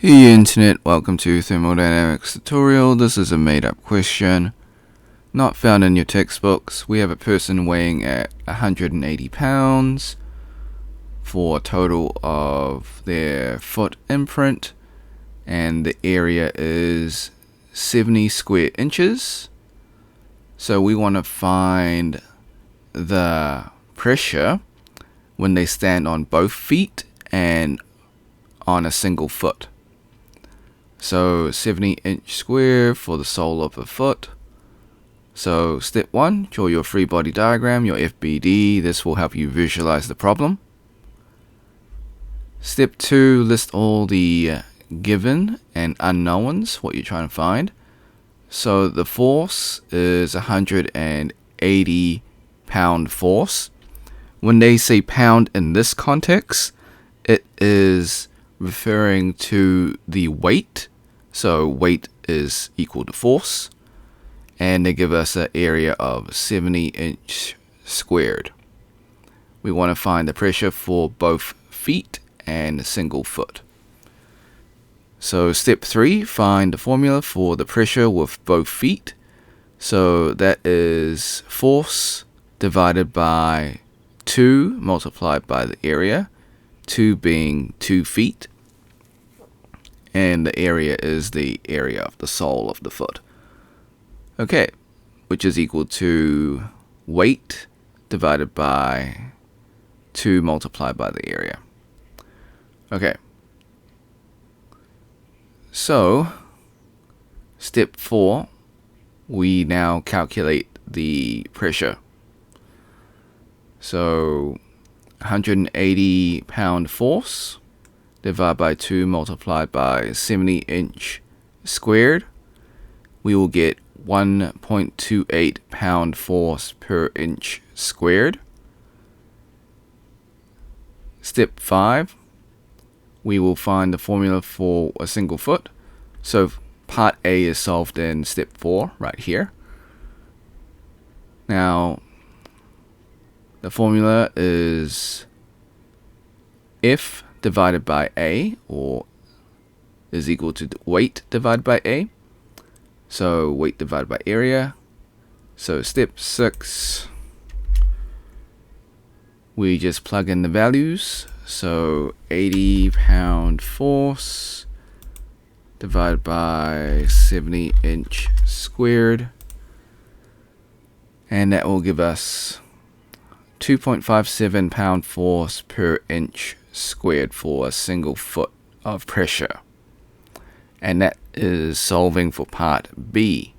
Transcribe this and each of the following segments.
Hey Internet, welcome to Thermodynamics tutorial. This is a made-up question, not found in your textbooks. We have a person weighing at 180 pounds for a total of their foot imprint, and the area is 70 square inches. So we want to find the pressure when they stand on both feet and on a single foot. So 70-inch square for the sole of a foot. So step 1, draw your free body diagram, your FBD. This will help you visualize the problem. Step 2, list all the given and unknowns, what you're trying to find. So the force is 180 pound force. When they say pound in this context, it is referring to the weight. So weight is equal to force, and they give us an area of 70-inch squared. We want to find the pressure for both feet and a single foot. So step 3, find the formula for the pressure with both feet. So that is force divided by 2 multiplied by the area, 2 being 2 feet. And the area is the area of the sole of the foot. Okay, which is equal to weight divided by 2 multiplied by the area. Okay. So, step 4, we now calculate the pressure. So, 180 pound force divided by 2 multiplied by 70-inch squared, we will get 1.28 pound force per inch squared. Step 5, we will find the formula for a single foot. So part A is solved in step 4 right here. Now the formula is F divided by A, or is equal to weight divided by A. So weight divided by area. So step 6, we just plug in the values. So 80 pound force divided by 70-inch squared, and that will give us 2.57 pound force per inch squared for a single foot of pressure. And that is solving for part B.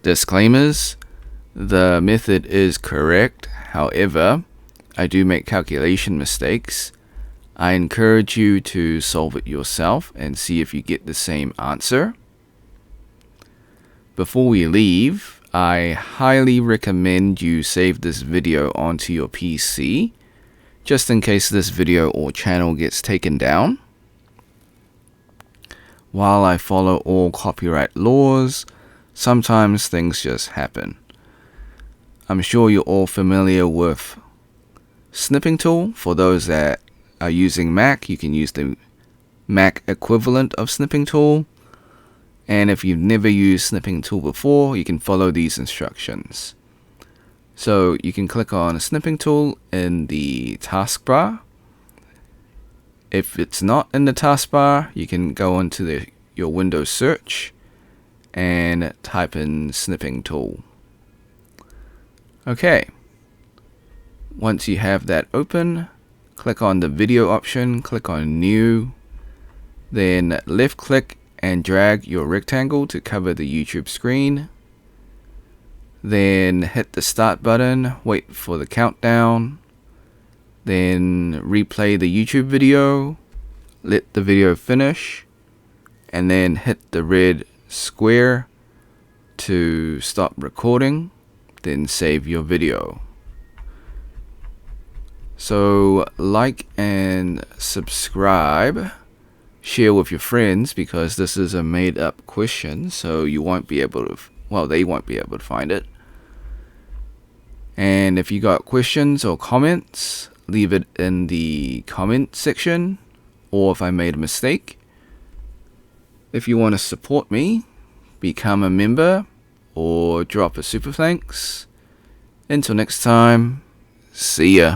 Disclaimers: the method is correct, however, I do make calculation mistakes. I encourage you to solve it yourself and see if you get the same answer. Before we leave, I highly recommend you save this video onto your PC, just in case this video or channel gets taken down. While I follow all copyright laws, sometimes things just happen. I'm sure you're all familiar with snipping tool. For those that are using Mac, you can use the Mac equivalent of snipping tool. And if you've never used snipping tool before, you can follow these instructions. So you can click on a snipping tool in the taskbar. If it's not in the taskbar, you can go into your Windows search and type in snipping tool. Okay. Once you have that open, click on the video option, click on new, then left click and drag your rectangle to cover the YouTube screen. Then hit the start button, wait for the countdown, then replay the YouTube video, let the video finish, and then hit the red square to stop recording, then save your video. So like and subscribe, share with your friends, because this is a made up question, so you won't be able to, well, they won't be able to find it. And if you got questions or comments, leave it in the comment section, or if I made a mistake. If you want to support me, become a member or drop a super thanks. Until next time, see ya.